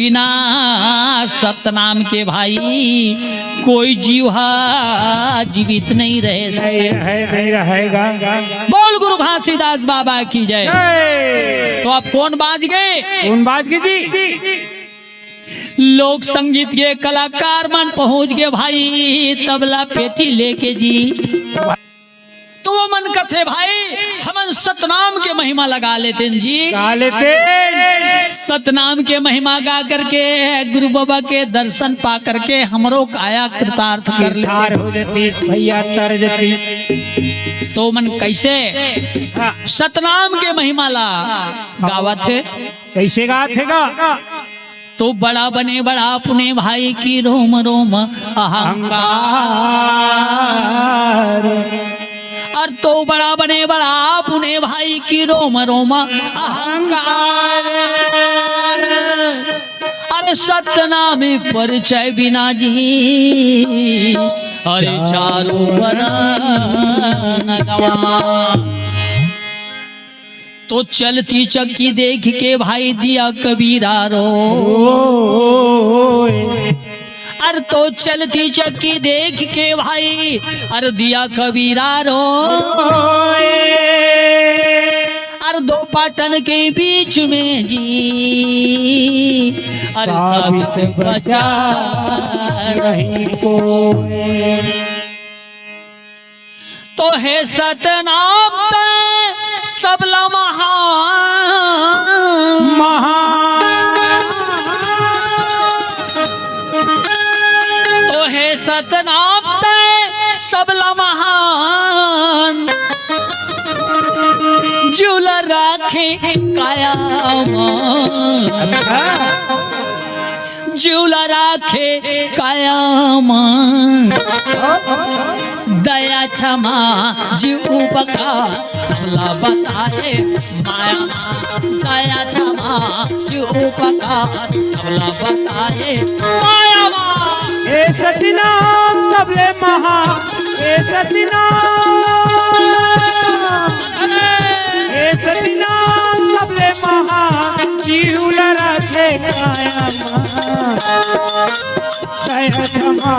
बिना सतनाम के भाई कोई जीव जीवित नहीं रहेगा। बोल गुरु घासीदास बाबा की जय। तो आप कौन बाज गए? कौन बाज गए जी? लोक संगीत के कलाकार मन पहुंच गए भाई तबला पेटी लेके जी। तो वो मन कथे भाई हम सतनाम के महिमा लगा लेते जी, गा लेते। सतनाम के महिमा गा करके गुरु बाबा के दर्शन पा करके हमरो काया कृतार्थ कर लेते हो जाती भैया, तर जाती। तो मन कैसे सतनाम के महिमा ला गावा थे, कैसे गाते गा? तो बड़ा बने बड़ा पुने भाई की रोम रोम अहंकार, और तो बड़ा बने बड़ा पुने भाई की रोम रोम अहंकार। अरे सतनाम परिचय बिना जी, अरे चारों बरन गवा। तो चलती चक्की देख के भाई दिया कबीरा रो, अरे तो चलती चक्की देख के भाई अरे दिया कबीरा रो। अरे दो पाटन के बीच में जी अरे साबित बचा रही को। तो है सतनाम सबला तो है सतनाम सबला महान, झूला राखे काया मान, झूला राखे काया मान। दया क्षमा जीव उपकार सबला बताए माया, दया क्षमा जीव उपकार सबला बताए माया। हे सतनाम सबले महा, हे सतनाम, हे सतनाम सबले महा, जीव रखे काया दया क्षमा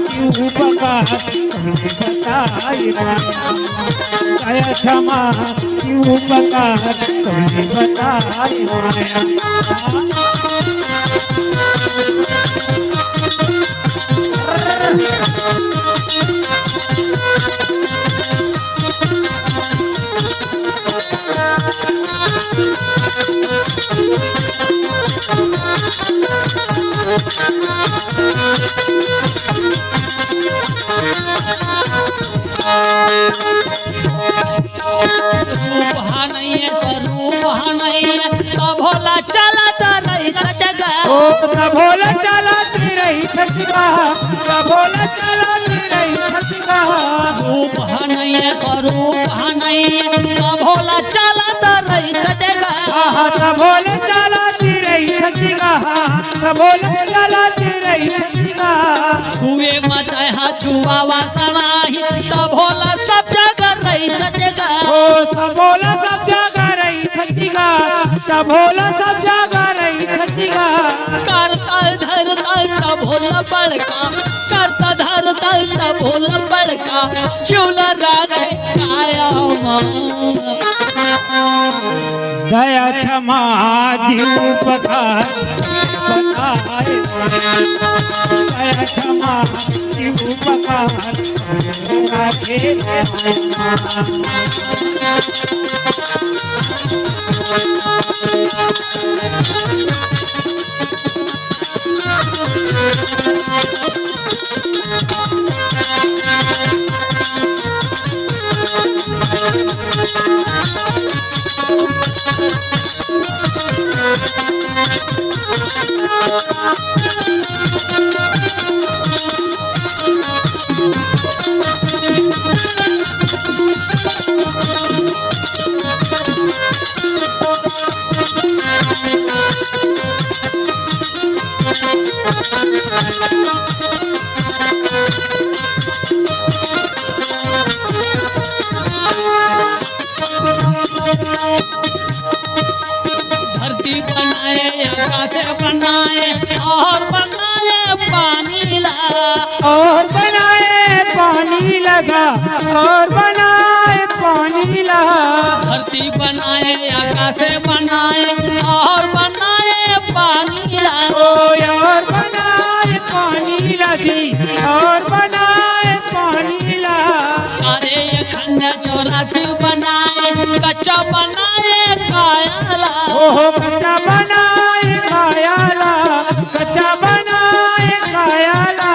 जीव उपकार बताए माया, दया क्षमा जीव उपकार बताए माया। रूप नहीं है स्वरूप नहीं है, भोला चलाता रही जगह, भोला चलाती रही जगह, भोला चलाती रही जगह। रूप नहीं है स्वरूप नहीं है, भोला चलाता रही जगह, भोला चलाती रही जगह, भोला चलाती रही जगह। छुए मचाए हाँ छुआ वासनाही, तो भोला सब जगह रही जगह। ओ भोला सब जगह रही जगह, भोला सब जगह रही जगह। करता धरता सब भोला बड़का, करता धरता सब भोला बड़का, झूला राखे काया मान। दया क्षमा जीव उपकार बताए, दया क्षमा जीव उपकार राखे धरती बनाए आकाश से बनाए और बनाए पानी ला और बनाए पानी लगा और बनाए पानी लगा धरती बनाए आकाश से बनाए और बनाए पानी ला और बनाए पानी लगी और बनाए पानी लगा सारे ये खंड 84 बनाए कच्चा बनाए कायाला ओहो कच्चा बनाए कायाला कच्चा बनाए कायाला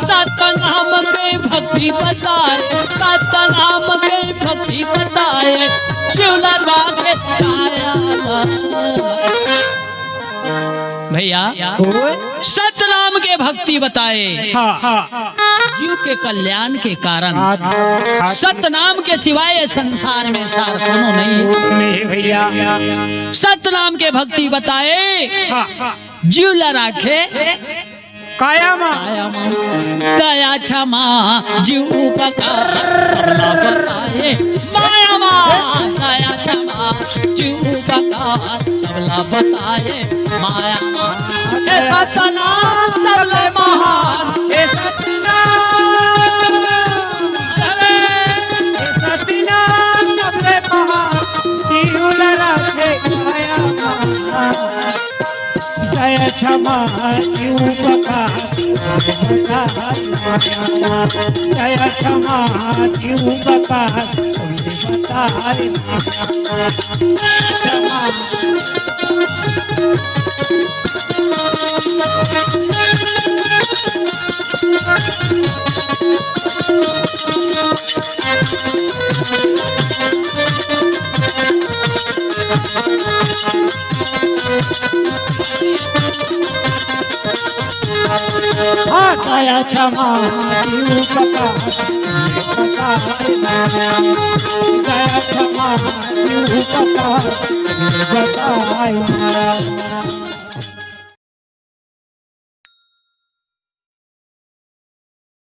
सतनाम के भक्ति बताए सतनाम के भक्ति बताए चुनरवा के कायाला भैया सतनाम के भक्ति बताए हाँ जीव के कल्याण के कारण सतनाम के सिवाय संसार में सार कोनो नहीं है नहीं भैया सतनाम के भक्ति बताए जीव ला राखे काया माँ दया क्षमा जीव उपकार सबला बताए माया माँ दया क्षमा जीव उपकार सबला बताए माया माँ ए सतनाम सबले महान ए सतनाम सबले महान जीव लड़ाके काया माँ दया क्षमा जीव उपकार दया क्षमा जीव उपकार दया क्षमा जीव उपकार दया क्षमा जीव उपकार